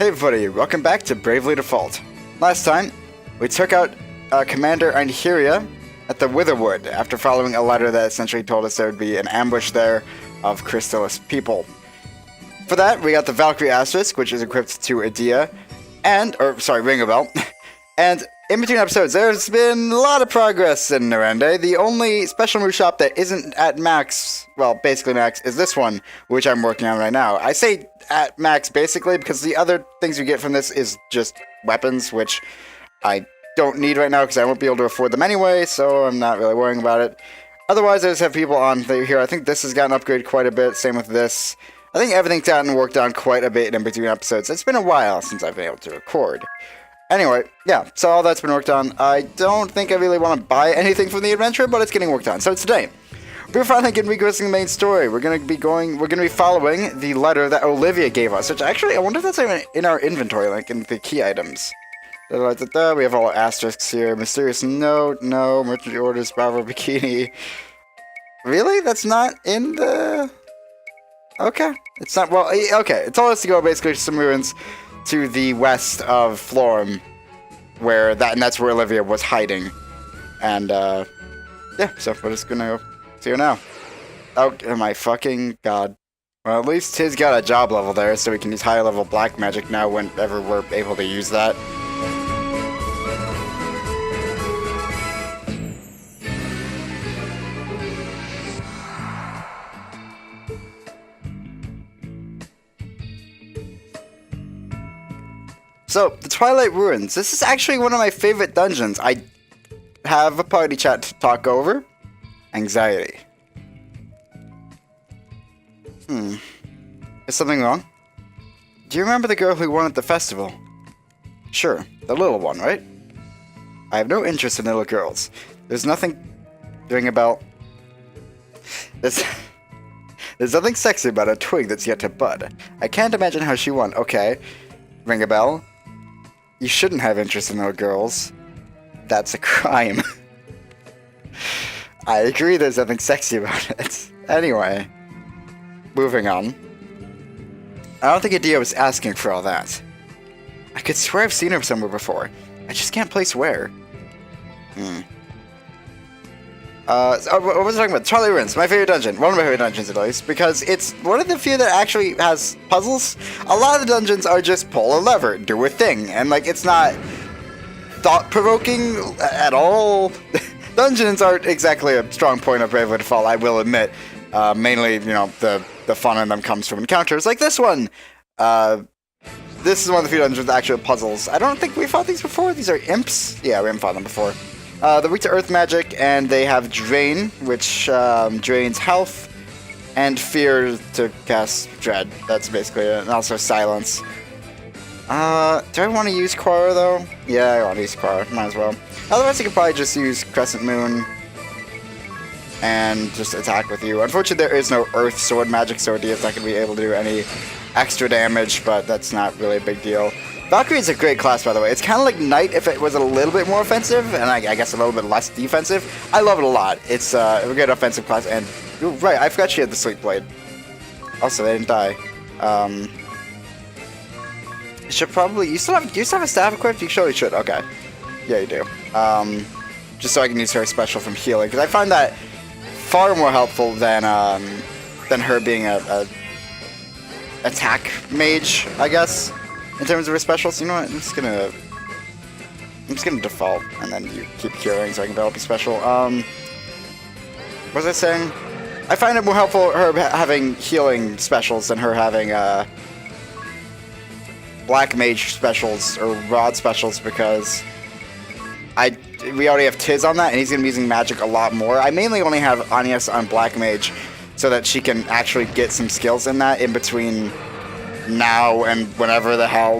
Hey everybody, welcome back to Bravely Default. Last time, we took out Commander Anhyria at the Witherwood after following a letter that essentially told us there would be an ambush there of Crystallis people. For that, we got the Valkyrie Asterisk, which is equipped to Edea, Ringabel. And in between episodes, there's been a lot of progress in Narende. The only special move shop that isn't at max, well, basically max, is this one, which I'm working on right now. I say at max basically because the other things you get from this is just weapons, which I don't need right now because I won't be able to afford them anyway, so I'm not really worrying about it. Otherwise, I just have people on here. I think this has gotten upgraded quite a bit, same with this. I think everything's gotten worked on quite a bit in between episodes. It's been a while since I've been able to record. Anyway, yeah, so all that's been worked on. I don't think I really want to buy anything from the adventure, but it's getting worked on. So today, we're finally going to be progressing the main story. We're going to be following the letter that Olivia gave us, which actually, I wonder if that's even in our inventory, like in the key items. We have all our asterisks here. Mysterious note, no. Merchant orders, Bravo Bikini. Really? That's not in the... Okay. It's not, well, okay. It told us to go basically to some ruins to the west of Florum, and that's where Olivia was hiding. And, yeah, so we're just gonna go see her now. Oh, my fucking god. Well, at least he's got a job level there, so we can use higher level black magic now whenever we're able to use that. So, the Twilight Ruins. This is actually one of my favorite dungeons. I have a party chat to talk over. Anxiety. Is something wrong? Do you remember the girl who won at the festival? Sure, the little one, right? I have no interest in little girls. There's nothing doing about... There's nothing sexy about a twig that's yet to bud. I can't imagine how she won. Okay. Ring a bell. You shouldn't have interest in little girls. That's a crime. I agree there's nothing sexy about it. Anyway. Moving on. I don't think Edea was asking for all that. I could swear I've seen her somewhere before. I just can't place where. What was I talking about? Twilight Ruins, my favorite dungeon. One of my favorite dungeons, at least, because it's one of the few that actually has puzzles. A lot of the dungeons are just pull a lever, do a thing, and, like, it's not thought-provoking at all. Dungeons aren't exactly a strong point of Bravely Default, I will admit. Mainly, you know, the fun in them comes from encounters like this one. This is one of the few dungeons with actual puzzles. I don't think we fought these before. These are imps. Yeah, we haven't fought them before. They're weak to earth magic, and they have Drain, which drains health, and Fear to cast Dread. That's basically it, and also Silence. Do I want to use Quara, though? Yeah, I want to use Quara. Might as well. Otherwise, I could probably just use Crescent Moon and just attack with you. Unfortunately, there is no Earth Sword magic, so Edea's not going to be able to do any extra damage, but that's not really a big deal. Valkyrie is a great class, by the way. It's kind of like Knight if it was a little bit more offensive, and I guess a little bit less defensive. I love it a lot. It's a good offensive class, and you're right, I forgot she had the Sleep Blade. Also, they didn't die. You should probably... Do you still have a staff equipped? You surely should. Okay. Yeah, you do. Just so I can use her special from healing, because I find that far more helpful than her being a attack mage, I guess. In terms of her specials, you know what? I'm just gonna default, and then you keep curing so I can develop a special. What was I saying? I find it more helpful her having healing specials than her having black mage specials or rod specials, because we already have Tiz on that, and he's gonna be using magic a lot more. I mainly only have Agnès on black mage so that she can actually get some skills in that in between now and whenever the hell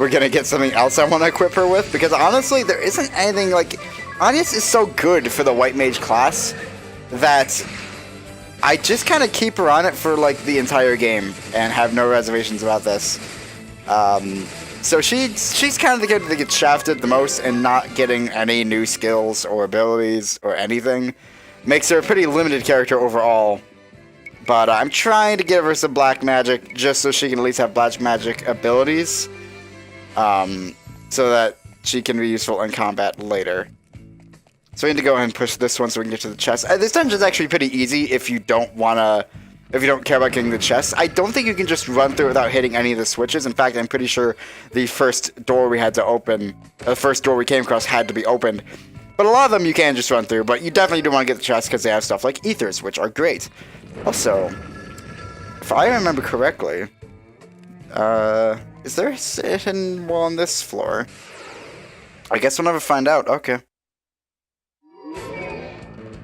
we're gonna get something else I want to equip her with, because honestly there isn't anything like... Agnès is so good for the white mage class that I just kind of keep her on it for like the entire game and have no reservations about this. So she's kind of the kid that gets shafted the most and not getting any new skills or abilities or anything. Makes her a pretty limited character overall. But I'm trying to give her some black magic just so she can at least have black magic abilities. So that she can be useful in combat later. So we need to go ahead and push this one so we can get to the chest. This dungeon's actually pretty easy if you don't care about getting the chest. I don't think you can just run through it without hitting any of the switches. In fact, I'm pretty sure the first door we had to open, the first door we came across had to be opened. But a lot of them you can just run through, but you definitely do want to get the chest because they have stuff like ethers, which are great. Also, if I remember correctly, is there a hidden wall on this floor? I guess we'll never find out. Okay.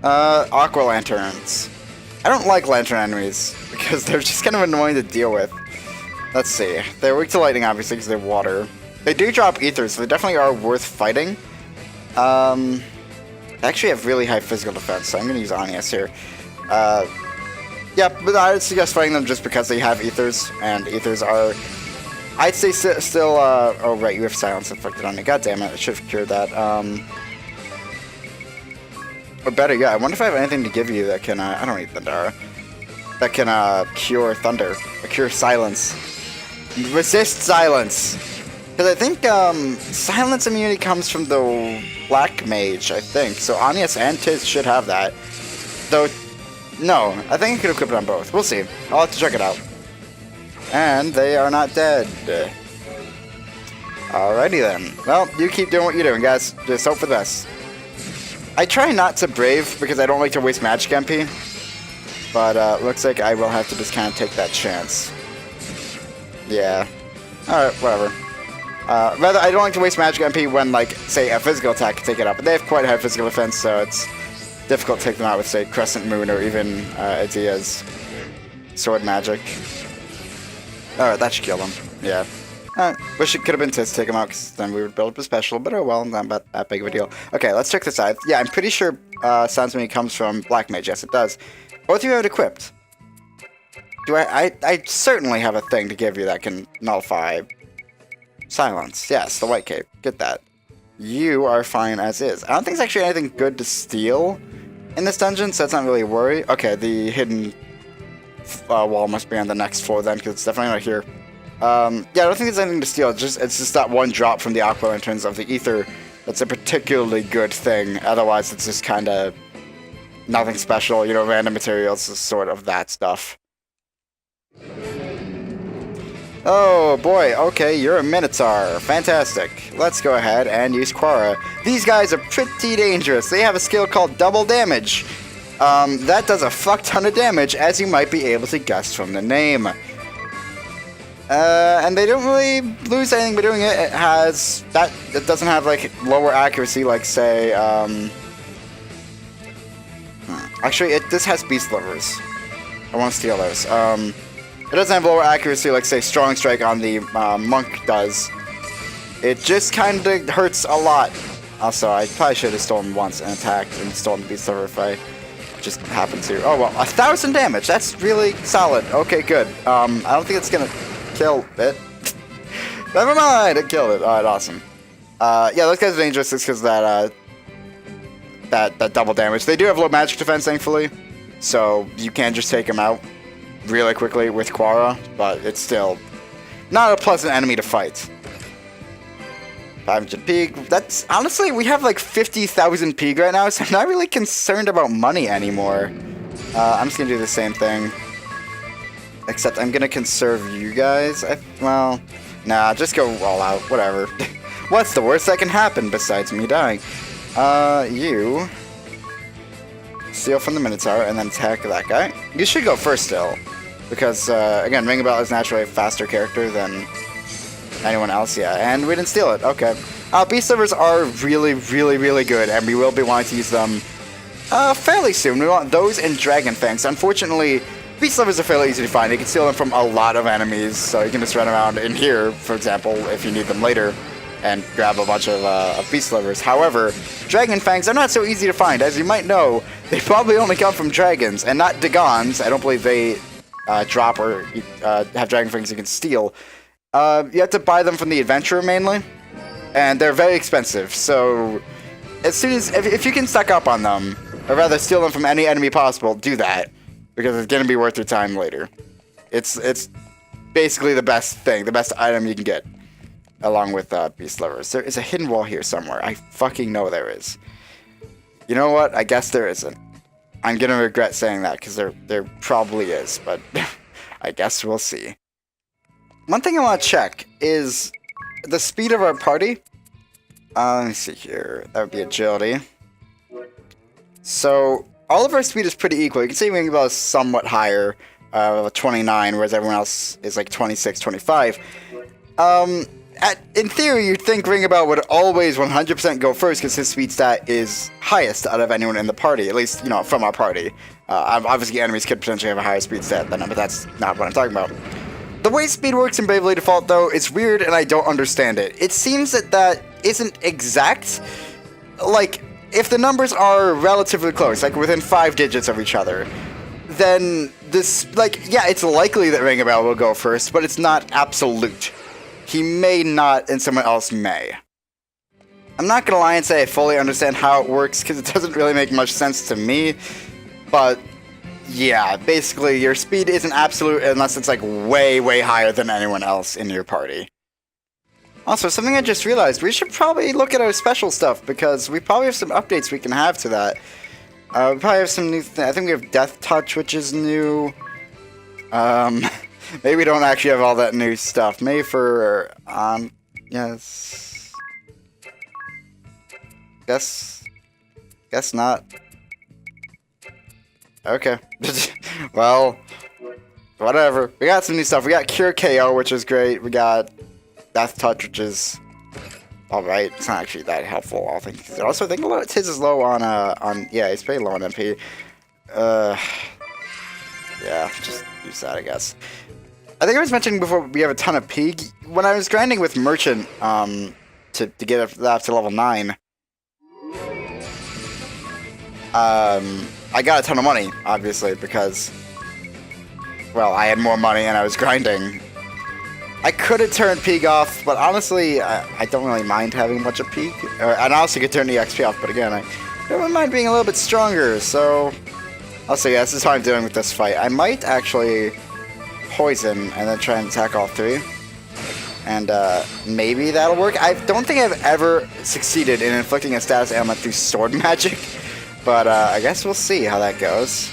Aqua lanterns. I don't like lantern enemies because they're just kind of annoying to deal with. Let's see. They're weak to lightning, obviously, because they're water. They do drop ethers, so they definitely are worth fighting. They actually have really high physical defense, so I'm going to use Agnès here. Yeah, but I would suggest fighting them just because they have ethers, and ethers are... I'd say still, oh right, you have silence inflicted on me. God damn it, I should have cured that. Or better yet, I wonder if I have anything to give you that can, I don't need Thundara. That can, cure thunder, or cure silence. Resist silence! Because I think, silence immunity comes from the Black Mage, I think. So Agnès and Tiz should have that. Though, no, I think I could equip it on both. We'll see. I'll have to check it out. And they are not dead. Alrighty then. Well, you keep doing what you're doing, guys. Just hope for the best. I try not to brave because I don't like to waste magic MP. But looks like I will have to just kind of take that chance. Yeah. Alright, whatever. Rather, I don't like to waste magic MP when, like, say, a physical attack can take it up. But they have quite high physical defense, so it's difficult to take them out with, say, Crescent Moon or even Adia's sword magic. Alright, that should kill them. Yeah. Wish it could have been Tiz to take him out, because then we would build up a special, but oh well, not that big of a deal. Okay, let's check this out. Yeah, I'm pretty sure Silence Immunity comes from Black Mage. Yes, it does. Both of you have it equipped. Do I certainly have a thing to give you that can nullify silence. Yes, the white cape. Get that. You are fine as is. I don't think there's actually anything good to steal in this dungeon, so that's not really a worry. Okay, the hidden wall must be on the next floor then, because it's definitely not here. Yeah, I don't think there's anything to steal. It's just that one drop from the aqua lanterns of the ether that's a particularly good thing. Otherwise, it's just kind of nothing special. You know, random materials, sort of that stuff. Oh boy, okay, you're a Minotaur. Fantastic. Let's go ahead and use Quara. These guys are pretty dangerous. They have a skill called Double Damage. That does a fuck ton of damage, as you might be able to guess from the name. And they don't really lose anything by doing it. It doesn't have, like, lower accuracy, like, say, Actually, this has Beast Livers. I want to steal those. It doesn't have lower accuracy like, say, Strong Strike on the Monk does. It just kind of hurts a lot. Also, I probably should have stolen once and attacked and stolen the Beast Liver if I just happened to. Oh, well, 1,000 damage. That's really solid. Okay, good. I don't think it's going to kill it. Never mind, it killed it. Alright, awesome. Yeah, those guys are dangerous just because that double damage. They do have low magic defense, thankfully. So, you can just take them out really quickly with Quara, but it's still not a pleasant enemy to fight. 500 Pig. That's honestly, we have like 50,000 Pig right now, so I'm not really concerned about money anymore. I'm just gonna do the same thing, except I'm gonna conserve you guys. Well, nah, just go all out. Whatever. What's the worst that can happen besides me dying? You steal from the Minotaur and then attack that guy. You should go first still, because again, Ringabel is naturally a faster character than anyone else. Yeah, and we didn't steal it. Okay. Beast Livers are really, really, really good, and we will be wanting to use them fairly soon. We want those and Dragon Fangs. Unfortunately, Beast Livers are fairly easy to find. You can steal them from a lot of enemies, so you can just run around in here, for example, if you need them later, and grab a bunch of Beast Livers. However, Dragon Fangs are not so easy to find. As you might know, they probably only come from dragons, and not Dagons. I don't believe they drop or have Dragon Fangs you can steal. You have to buy them from the Adventurer mainly, and they're very expensive. So, as soon as if you can stock up on them, or rather steal them from any enemy possible, do that. because it's gonna be worth your time later. It's basically the best thing, the best item you can get, along with Beast Lovers. There is a hidden wall here somewhere. I fucking know there is. You know what? I guess there isn't. I'm gonna regret saying that because there probably is, but I guess we'll see. One thing I want to check is the speed of our party. Let me see here. That would be agility. So all of our speed is pretty equal. You can see Wing Bell is somewhat higher, 29, whereas everyone else is like 26, 25. In theory, you'd think Ringabout would always 100% go first because his speed stat is highest out of anyone in the party, at least, you know, from our party. Obviously, enemies could potentially have a higher speed stat than him, but that's not what I'm talking about. The way speed works in Bravely Default, though, is weird and I don't understand it. It seems that isn't exact. Like, if the numbers are relatively close, like within 5 digits of each other, then this, like, yeah, it's likely that Ringabout will go first, but it's not absolute. He may not, and someone else may. I'm not gonna lie and say I fully understand how it works, because it doesn't really make much sense to me, but yeah, basically your speed isn't absolute unless it's like way, way higher than anyone else in your party. Also, something I just realized, we should probably look at our special stuff, because we probably have some updates we can have to that. We probably have some new I think we have Death Touch, which is new. Maybe we don't actually have all that new stuff. Maybe for, yes. Guess not. Okay. Well, whatever. We got some new stuff. We got Cure KO, which is great. We got Death Touch, which is alright. It's not actually that helpful, I think. Also, I think a lot of Tiz is low on, yeah, he's pretty low on MP. Yeah, just use that, I guess. I think I was mentioning before we have a ton of P. When I was grinding with Merchant, to get up to level 9, I got a ton of money, obviously, because, well, I had more money and I was grinding. I could have turned Peak off, but honestly, I don't really mind having much of Peak. And I also could turn the XP off, but again, I don't mind being a little bit stronger, so also, yeah, this is how I'm doing with this fight. I might actually poison and then try and attack all 3. And maybe that'll work. I don't think I've ever succeeded in inflicting a status ailment through sword magic, but I guess we'll see how that goes.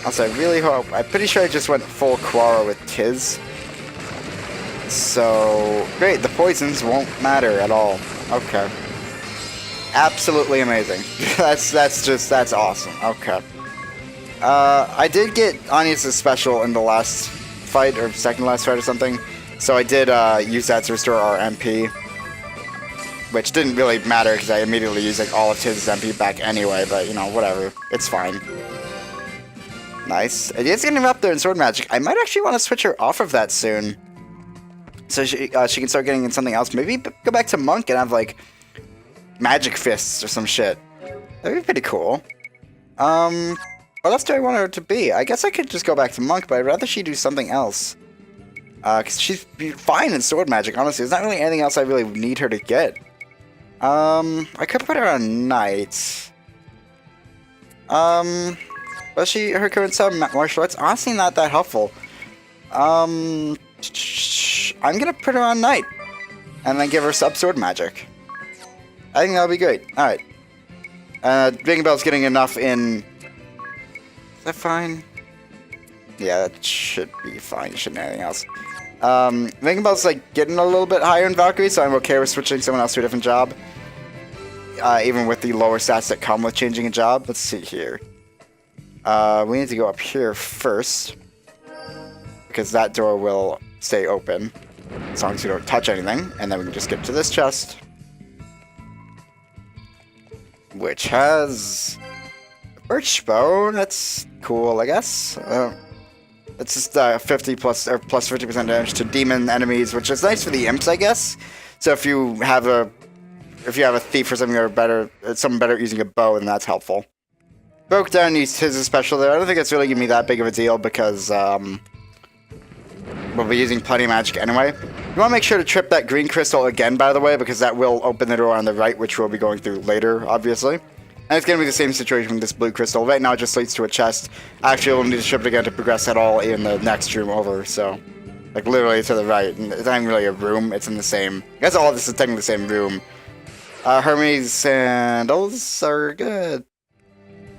Also, I really hope, I'm pretty sure I just went full Quara with Tiz. So, great, the poisons won't matter at all. Okay. Absolutely amazing. that's awesome. Okay. I did get Agnes' special in the last fight, or second last fight or something, so I did use that to restore our MP, which didn't really matter because I immediately used like all of Tiz's MP back anyway, but you know, whatever, it's fine. Nice. It is getting up there in sword magic. I might actually want to switch her off of that soon, so she can start getting in something else. Maybe go back to Monk and have like magic fists or some shit. That'd be pretty cool. What else do I want her to be? I guess I could just go back to Monk, but I'd rather she do something else. Because she's fine in sword magic, honestly. There's not really anything else I really need her to get. I could put her on Knight. But her current sub martial arts, honestly not that helpful. I'm gonna put her on Knight. And then give her sub sword magic. I think that'll be great. Alright. Ring Bell's getting enough in... Is that fine? Yeah, that should be fine. Shouldn't be anything else. Ring Bell's like getting a little bit higher in Valkyrie, so I'm okay with switching someone else to a different job. Even with the lower stats that come with changing a job. Let's see here. We need to go up here first, because that door will stay open as long as you don't touch anything, and then we can just get to this chest, which has birch bow. That's cool, I guess. It's just 50 plus or plus 50% damage to demon enemies, which is nice for the imps, I guess. So if you have a thief or something, or better, someone better using a bow, then that's helpful. Broke down his special there. I don't think it's really gonna be that big of a deal because we'll be using plenty of magic anyway. You want to make sure to trip that green crystal again, by the way, because that will open the door on the right, which we'll be going through later, obviously. And it's gonna be the same situation with this blue crystal. Right now it just leads to a chest. Actually, we'll need to ship it again to progress at all in the next room over, so... Like, literally to the right. And it's not even really a room, it's in the same... I guess all of this is technically the same room. Hermes sandals are good.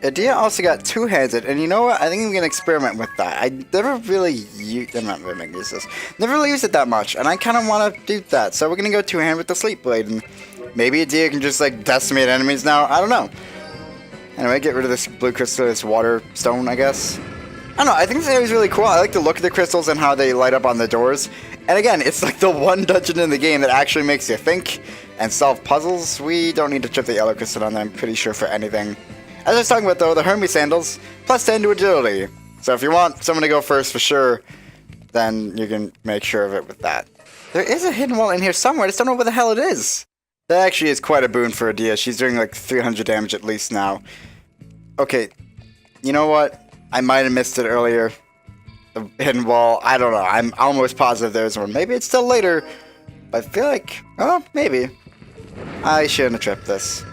Adia also got two-handed, and you know what? I think I'm gonna experiment with that. I never really use... I'm not really making use of this. Never really used it that much, and I kind of want to do that. So we're gonna go two-hand with the Sleep Blade, and maybe Adia can just, like, decimate enemies now. I don't know. Anyway, get rid of this blue crystal, this water stone, I guess. I don't know, I think this area is really cool. I like the look of the crystals and how they light up on the doors. And again, it's like the one dungeon in the game that actually makes you think and solve puzzles. We don't need to chip the yellow crystal on there, I'm pretty sure, for anything. As I was talking about, though, the Hermes sandals, plus 10 to agility. So if you want someone to go first for sure, then you can make sure of it with that. There is a hidden wall in here somewhere, I just don't know where the hell it is. That actually is quite a boon for Adia. She's doing like 300 damage at least now. Okay, you know what? I might have missed it earlier. The hidden wall, I don't know. I'm almost positive there's one. Maybe it's still later. But I feel like, oh, maybe. I shouldn't have tripped this.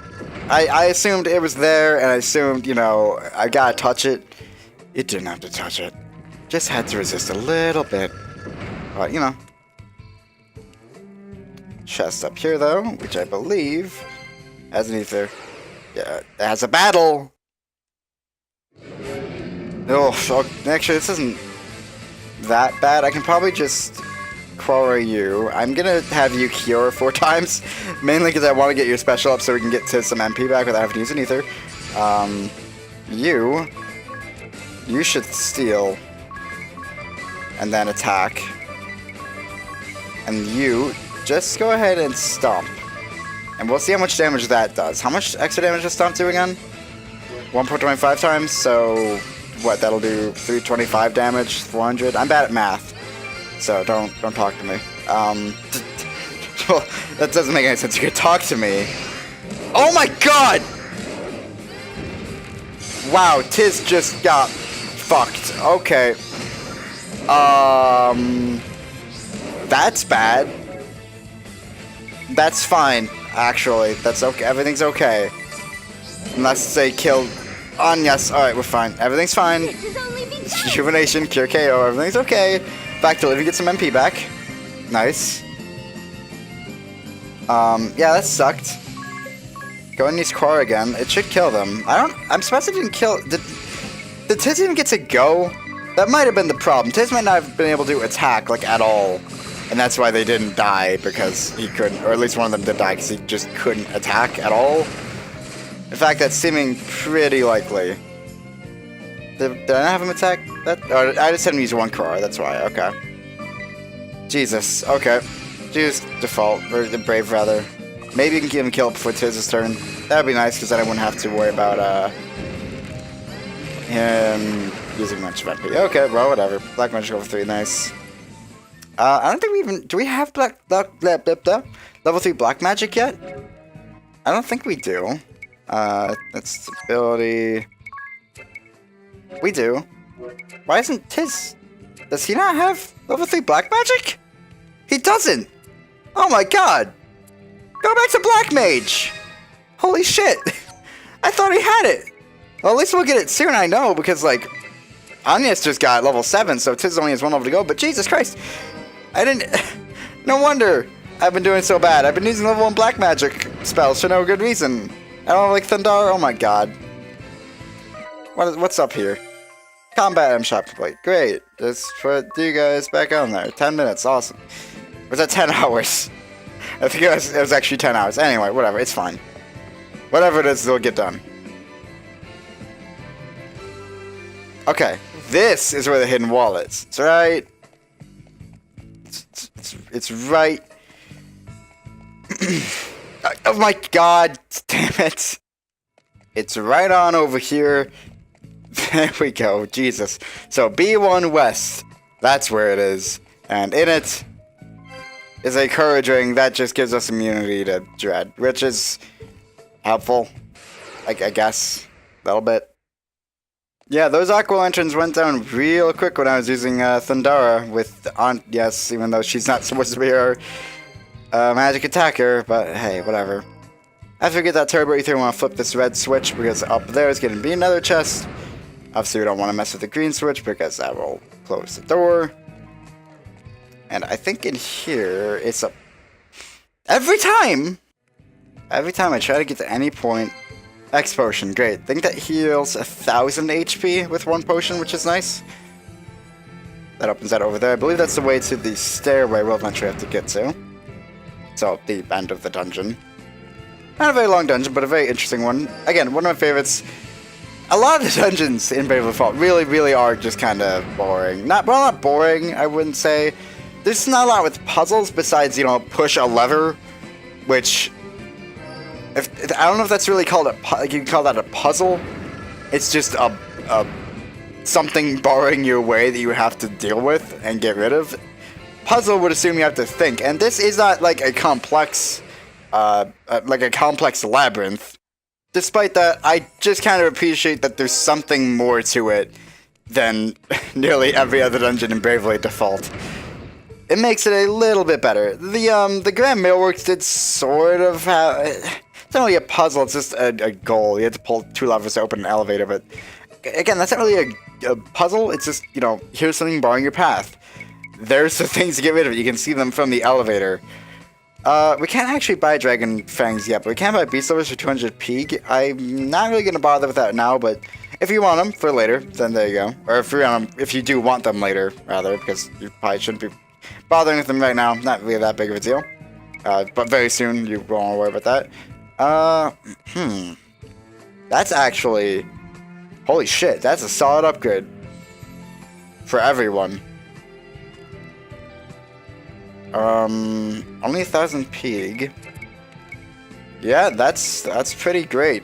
I assumed it was there, and I assumed, you know, I gotta touch it. You didn't have to touch it. Just had to resist a little bit. But, you know. Chest up here, though, which I believe has an ether. Yeah, it has a battle! Oh, so actually, this isn't that bad. I can probably just quarry you. I'm gonna have you cure 4 times, mainly because I want to get your special up so we can get to some MP back without having to use an ether. You should steal, and then attack. And you, just go ahead and stomp. And we'll see how much damage that does. How much extra damage does stomp do again? 1.25 times, so... What, that'll do 325 damage, 400? I'm bad at math, so don't talk to me. Well, that doesn't make any sense. You could talk to me. Oh my god! Wow, Tiz just got fucked. Okay. That's bad. That's fine, actually. That's okay. Everything's okay. Unless they killed... yes, alright, we're fine. Everything's fine. Rejuvenation, cure KO, everything's okay. Back to living, get some MP back. Nice. Yeah, that sucked. Go and use Core again. It should kill them. I'm surprised it didn't kill... Did Tiz even get to go? That might have been the problem. Tiz might not have been able to attack, like, at all. And that's why they didn't die, because he couldn't... Or at least one of them did die, because he just couldn't attack at all. In fact, that's seeming pretty likely. Did I not have him attack that? Oh, I just had him use 1 Core, that's why, okay. Jesus, okay. Use default, or the Brave rather. Maybe you can give him kill before Tiz's turn. That would be nice, because then I wouldn't have to worry about, him using much of MP. Okay, well, whatever. Black Magic over 3, nice. I don't think we even... Do we have level 3 Black Magic yet? I don't think we do. That's ability. We do. Why isn't Tiz? Does he not have level 3 Black Magic? He doesn't! Oh my god! Go back to Black Mage! Holy shit! I thought he had it! Well, at least we'll get it soon, I know, because, like, Agnès just got level 7, so Tiz only has 1 level to go, but Jesus Christ! I didn't... No wonder I've been doing so bad. I've been using level 1 Black Magic spells for no good reason. I don't like Thundar. Oh my god. What's up here? Combat M shop plate. Great. Just put you guys back on there. 10 minutes. Awesome. Was that 10 hours? I think it was actually 10 hours. Anyway, whatever. It's fine. Whatever it is, it'll get done. Okay. This is where the hidden wall is. It's right. It's right. Oh my god, damn it. It's right on over here. There we go, Jesus. So B1 West, that's where it is. And in it is a courage ring that just gives us immunity to dread, which is helpful, I guess, a little bit. Yeah, those aqua lanterns went down real quick when I was using Thundara with Aunt, yes, even though she's not supposed to be our magic attacker, but hey, whatever. After we get that turbo ether, we want to flip this red switch because up there is going to be another chest. Obviously, we don't want to mess with the green switch because that will close the door. And I think in here, it's a... Every time I try to get to any point, X potion, great. I think that heals 1,000 HP with one potion, which is nice. That opens that over there. I believe that's the way to the stairway we'll eventually have to get to. So, the end of the dungeon. Not a very long dungeon, but a very interesting one. Again, one of my favorites. A lot of the dungeons in Bravely Default really, really are just kind of boring. Not boring, I wouldn't say. There's not a lot with puzzles besides, you know, push a lever, which... I don't know if that's really called you can call that a puzzle. It's just a something barring your way that you have to deal with and get rid of. Puzzle would assume you have to think, and this is not like a complex labyrinth. Despite that, I just kind of appreciate that there's something more to it than nearly every other dungeon in Bravely Default. It makes it a little bit better. The Grand Mailworks did sort of have... It's not really a puzzle, it's just a goal. You have to pull 2 levers to open an elevator, but... Again, that's not really a puzzle, it's just, you know, here's something barring your path. There's the things to get rid of. You can see them from the elevator. We can't actually buy Dragon Fangs yet, but we can buy Beast Lovers for 200 Pig. I'm not really going to bother with that now, but if you want them for later, then there you go. Or if you do want them later, rather, because you probably shouldn't be bothering with them right now. Not really that big of a deal. But very soon, you won't worry about that. That's actually... Holy shit, that's a solid upgrade. For everyone. Only 1,000 Pig. Yeah, that's pretty great,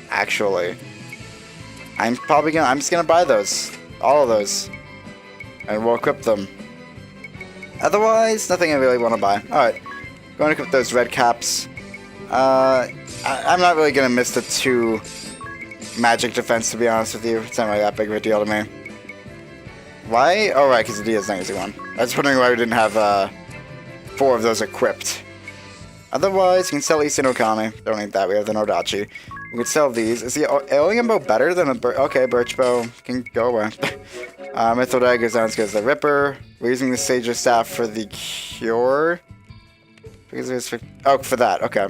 actually. I'm just gonna buy those. All of those. And we'll equip them. Otherwise, nothing I really want to buy. Alright. Going to equip those red caps. I'm not really gonna miss the 2 magic defense, to be honest with you. It's not really that big of a deal to me. Why? Oh, right, because the D is negative 1. I was wondering why we didn't have 4 of those equipped. Otherwise, you can sell Eastern Okami. Don't need that. We have the Nodachi. We can sell these. Is the alien bow better than a okay, birch bow can go away. Mithril dagger is not as good as the Ripper. We're using the Sage's staff for the cure. Because it was for that. Okay.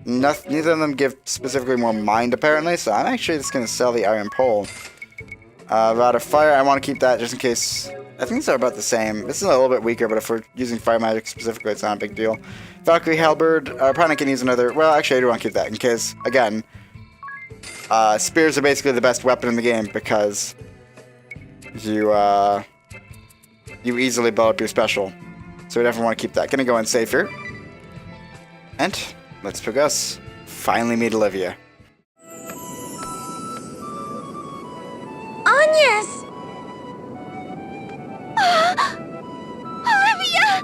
Neither of them give specifically more mind, apparently, so I'm actually just going to sell the Iron Pole. Rod of Fire, I want to keep that just in case. I think these are about the same. This is a little bit weaker, but if we're using Fire Magic specifically, it's not a big deal. Valkyrie Halberd, probably can use another. Well, actually, I do want to keep that in case, again, spears are basically the best weapon in the game because you easily build up your special. So we definitely want to keep that. Gonna go in safe here. And let's progress. Finally meet Olivia. Agnès! Olivia!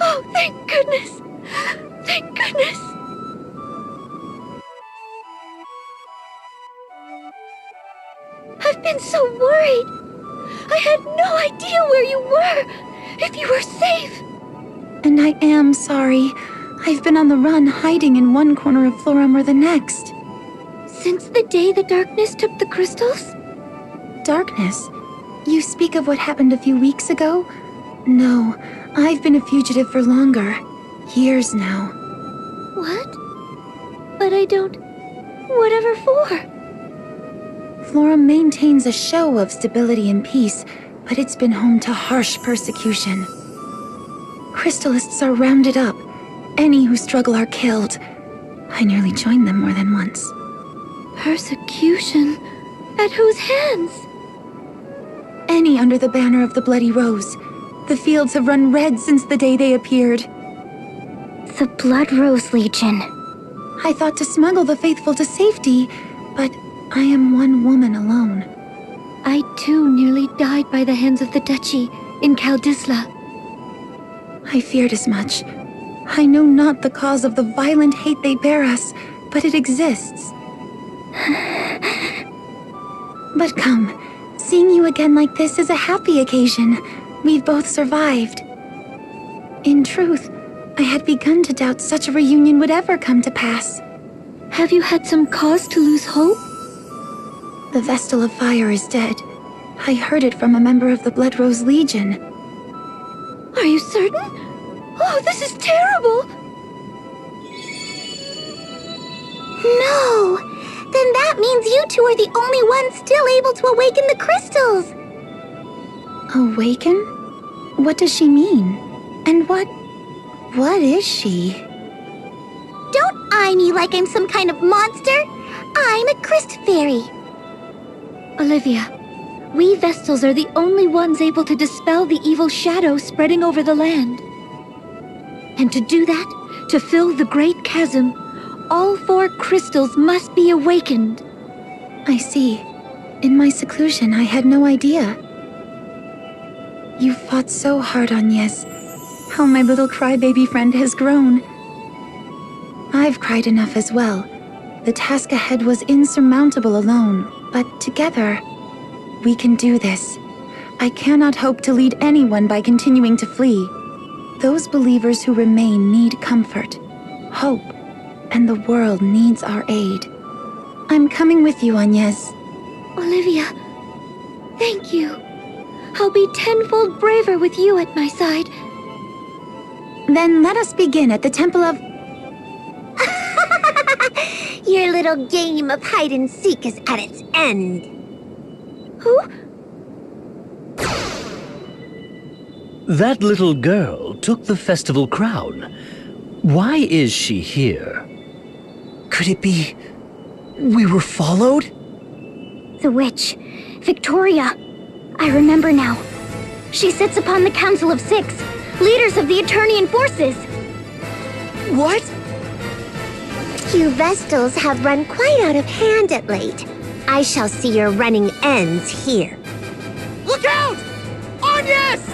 Oh, thank goodness! Thank goodness! I've been so worried. I had no idea where you were, if you were safe. And I am sorry. I've been on the run, hiding in one corner of Florum or the next. Since the day the darkness took the crystals? Darkness? You speak of what happened a few weeks ago? No, I've been a fugitive for longer. Years now. What? But I don't... Whatever for? Florum maintains a show of stability and peace, but it's been home to harsh persecution. Crystallists are rounded up. Any who struggle are killed. I nearly joined them more than once. Persecution? At whose hands? Any under the banner of the Bloody Rose. The fields have run red since the day they appeared. The Blood Rose Legion. I thought to smuggle the faithful to safety, but I am one woman alone. I too nearly died by the hands of the Duchy in Kaldisla. I feared as much. I know not the cause of the violent hate they bear us, but it exists. But come, seeing you again like this is a happy occasion. we've both survived. In truth, I had begun to doubt such a reunion would ever come to pass. Have you had some cause to lose hope? The Vestal of Fire is dead. I heard it from a member of the Blood Rose Legion. Are you certain? Oh, this is terrible! No! Then that means you two are the only ones still able to awaken the crystals! Awaken? What does she mean? And what is she? Don't eye me like I'm some kind of monster! I'm a Crystal Fairy! Olivia, we Vestals are the only ones able to dispel the evil shadow spreading over the land. And to do that, to fill the great chasm, all 4 crystals must be awakened. I see. In my seclusion, I had no idea. You fought so hard, Agnès. How my little crybaby friend has grown. I've cried enough as well. The task ahead was insurmountable alone, but together, we can do this. I cannot hope to lead anyone by continuing to flee. Those believers who remain need comfort, hope, and the world needs our aid. I'm coming with you, Agnès. Olivia, thank you. I'll be tenfold braver with you at my side. Then let us begin at the Temple of... Your little game of hide and seek is at its end. Who? That little girl took the festival crown. Why is she here? Could it be... we were followed? The witch, Victoria. I remember now. She sits upon the Council of 6, leaders of the Eternian forces. What? You Vestals have run quite out of hand at late. I shall see your running ends here. Look out! Agnès!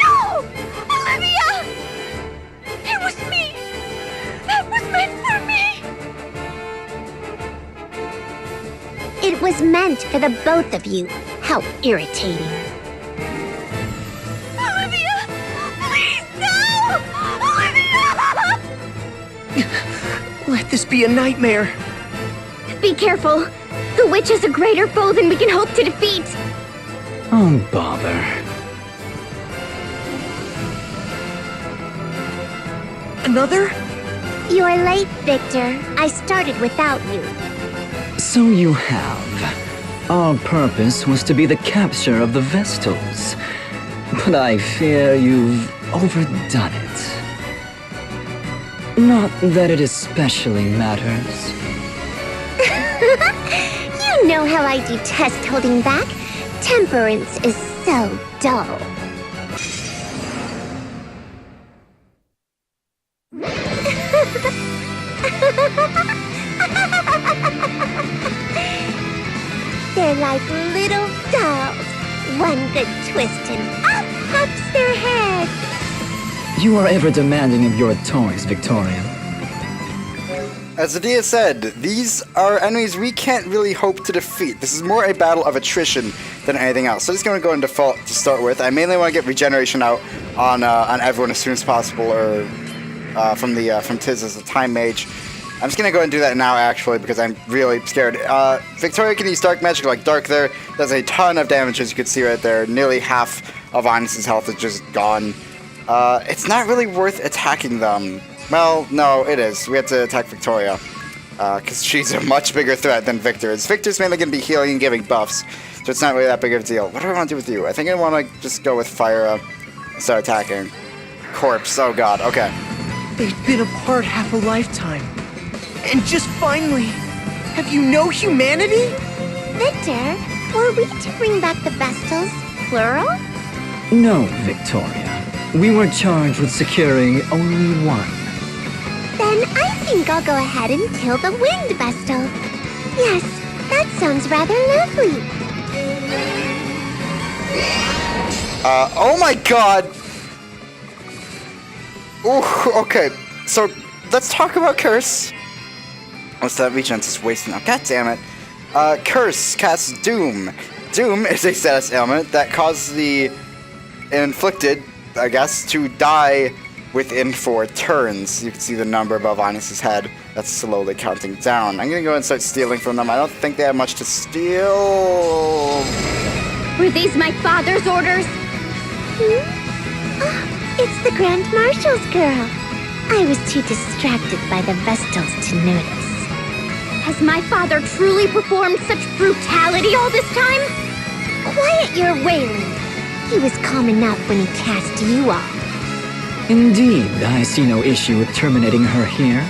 No! Olivia! It was me! That was meant for me! It was meant for the both of you. How irritating. Olivia! Please, no! Olivia! Let this be a nightmare. Be careful. The witch is a greater foe than we can hope to defeat. Oh, bother. Another? You're late, Victor. I started without you. So you have. Our purpose was to be the capture of the Vestals. But I fear you've overdone it. Not that it especially matters. You know how I detest holding back. Temperance is so dull. They're like little dolls. One good twist and up pops their head. You are ever demanding of your toys, Victoria. As Adia said, these are enemies we can't really hope to defeat. This is more a battle of attrition than anything else. So I'm just going to go in default to start with. I mainly want to get regeneration out on everyone as soon as possible, or from Tiz as a time mage. I'm just going to go ahead and do that now, actually, because I'm really scared. Victoria can use Dark Magic, like Dark there. Does a ton of damage, as you can see right there. Nearly half of Agnès' health is just gone. It's not really worth attacking them. Well, no, it is. We have to attack Victoria, because she's a much bigger threat than Victor is. Victor's mainly going to be healing and giving buffs, so it's not really that big of a deal. What do I want to do with you? I think I want to just go with Fire and start attacking. Corpse, oh god, okay. They've been apart half a lifetime. And just finally, have you no humanity? Victor, were we to bring back the Vestals, plural? No, Victoria. We were charged with securing only one. Then I think I'll go ahead and kill the Wind Vestal. Yes, that sounds rather lovely. Oh my god! Ooh, okay. So let's talk about Curse. What's that? Regent's is wasting now. God damn it. Curse casts Doom. Doom is a status ailment that causes the inflicted, I guess, to die within 4 turns. You can see the number above Agnès' head. That's slowly counting down. I'm gonna go and start stealing from them. I don't think they have much to steal. Were these my father's orders? It's the Grand Marshal's girl. I was too distracted by the Vestals to notice. Has my father truly performed such brutality all this time? Quiet your wailing. He was calm enough when he cast you off. Indeed, I see no issue with terminating her here.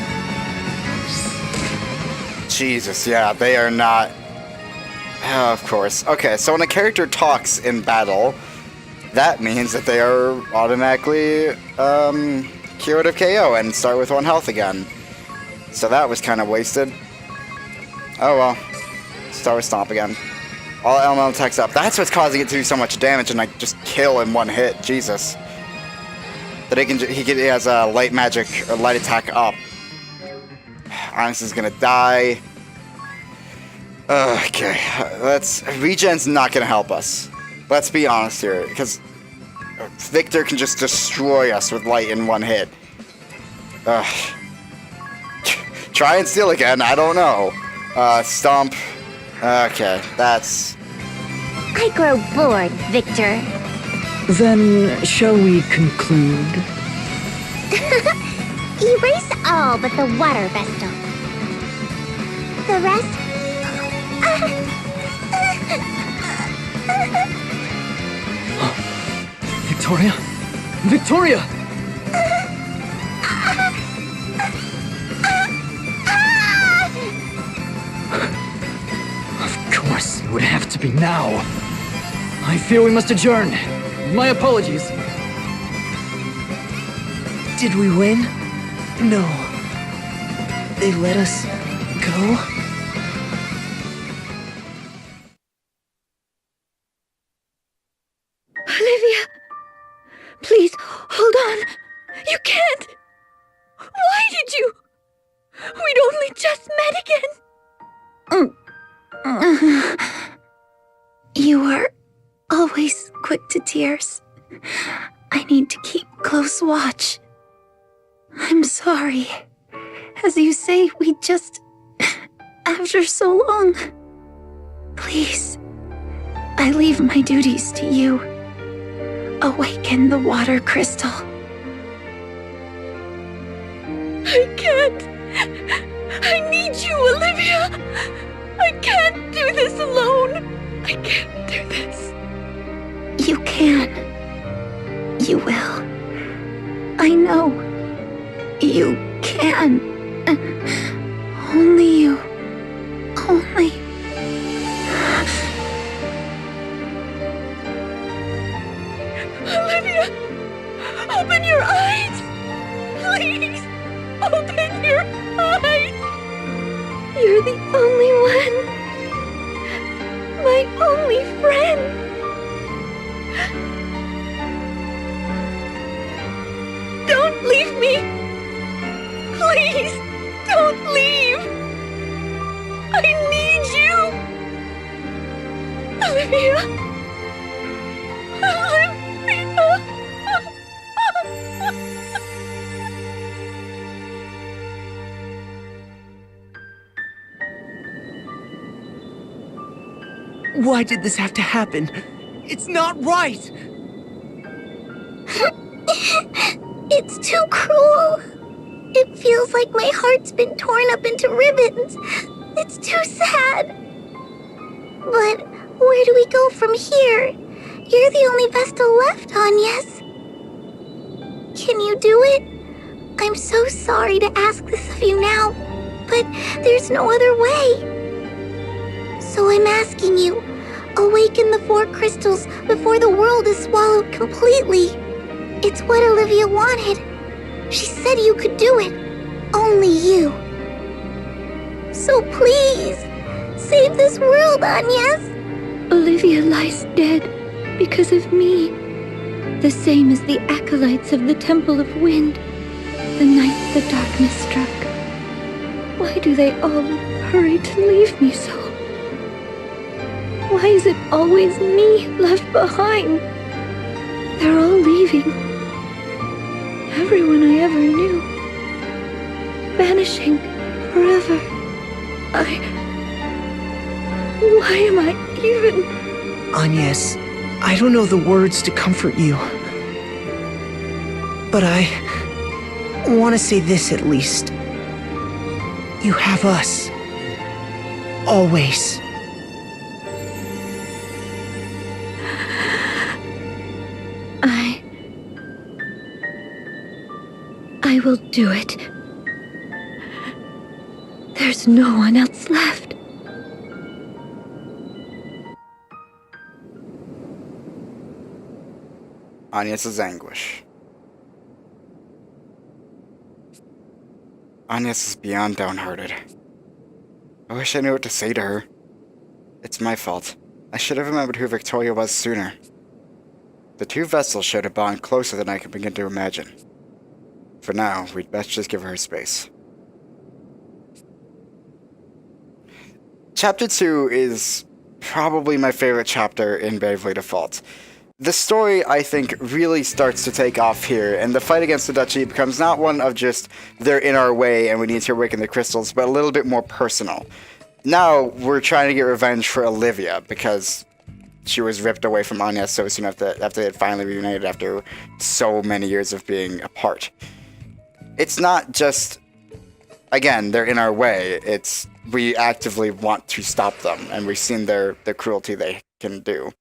Jesus, yeah, they are not... of course. Okay, so when a character talks in battle, that means that they are automatically cured of KO and start with 1 health again. So that was kind of wasted. Oh well. Start with Stomp again. All elemental attacks up. That's what's causing it to do so much damage and like just kill in 1 hit. Jesus. But he has a light magic or light attack up. Agnès is gonna die. Okay, regen's not gonna help us. Let's be honest here, because Victor can just destroy us with light in 1 hit. Try and steal again, I don't know. Stomp. Okay, that's... I grow bored, Victor. Then, shall we conclude? Erase all but the water Vestal. The rest... Victoria? Victoria! Of course, it would have to be now. I fear we must adjourn. My apologies. Did we win? No. They let us go? Olivia! Please, hold on! You can't! Why did you? We'd only just met again! You are always quick to tears. I need to keep close watch. I'm sorry. As you say, we just... after so long. Please, I leave my duties to you. Awaken the water crystal. I can't. I need you, Olivia. I can't do this alone. I can't do this. You can. You will. I know. You can. Only you. Only. Olivia! Open your eyes! Please! Open your eyes! You're the only one. My only friend. Don't leave me! Please! Don't leave! I need you! Olivia! Why did this have to happen? It's not right! It's too cruel. It feels like my heart's been torn up into ribbons. It's too sad. But where do we go from here? You're the only Vestal left, Agnès. Can you do it? I'm so sorry to ask this of you now, but there's no other way. So I'm asking you, awaken the 4 crystals before the world is swallowed completely. It's what Olivia wanted. She said you could do it. Only you. So please, save this world, Agnès. Olivia lies dead because of me. The same as the acolytes of the Temple of Wind. The night the darkness struck. Why do they all hurry to leave me so? Why is it always me left behind? They're all leaving. Everyone I ever knew. Vanishing forever. Why am I even... Agnès, I don't know the words to comfort you. But I want to say this at least. You have us. Always. I will do it. There's no one else left. Agnès' anguish. Agnès is beyond downhearted. I wish I knew what to say to her. It's my fault. I should have remembered who Victoria was sooner. The two vessels shared a bond closer than I could begin to imagine. For now, we'd best just give her space. Chapter 2 is probably my favorite chapter in Bravely Default. The story, I think, really starts to take off here, and the fight against the Duchy becomes not one of just, they're in our way and we need to awaken the crystals, but a little bit more personal. Now, we're trying to get revenge for Olivia, because she was ripped away from Agnès so soon after they had finally reunited after so many years of being apart. It's not just, again, they're in our way, it's we actively want to stop them, and we've seen the cruelty they can do.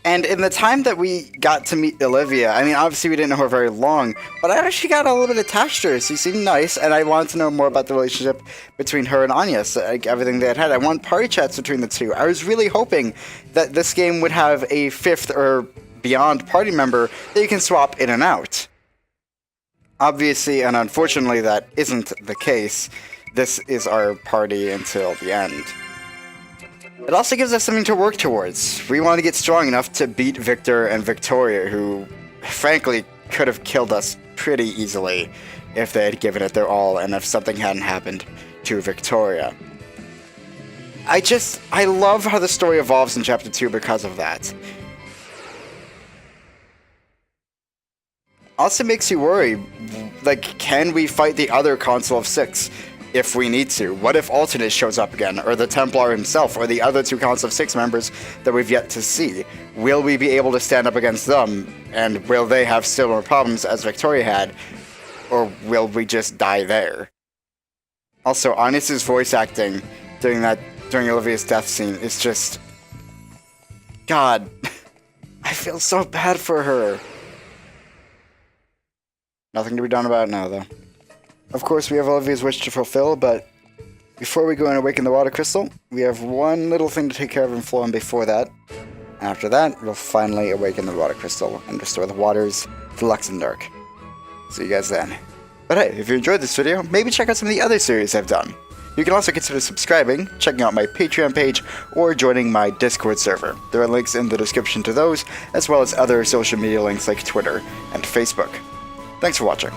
And in the time that we got to meet Olivia, I mean, obviously we didn't know her very long, but I actually got a little bit attached to her. She seemed nice, and I wanted to know more about the relationship between her and Agnès, like everything they had. I want party chats between the two. I was really hoping that this game would have a fifth or beyond party member that you can swap in and out. Obviously, and unfortunately, that isn't the case. This is our party until the end. It also gives us something to work towards. We want to get strong enough to beat Victor and Victoria, who, frankly, could have killed us pretty easily if they had given it their all and if something hadn't happened to Victoria. I love how the story evolves in Chapter 2 because of that. Also makes you worry, like, can we fight the other Council of Six if we need to? What if Alternate shows up again, or the Templar himself, or the other two Council of Six members that we've yet to see? Will we be able to stand up against them, and will they have similar problems as Victoria had, or will we just die there? Also, Agnès' voice acting during Olivia's death scene is just... God, I feel so bad for her. Nothing to be done about it now, though. Of course, we have Olivia's wish to fulfill, but before we go and awaken the water crystal, we have one little thing to take care of in Florin before that. After that, we'll finally awaken the water crystal and restore the waters to Luxembourg. See you guys then. But hey, if you enjoyed this video, maybe check out some of the other series I've done. You can also consider subscribing, checking out my Patreon page, or joining my Discord server. There are links in the description to those, as well as other social media links like Twitter and Facebook. Thanks for watching.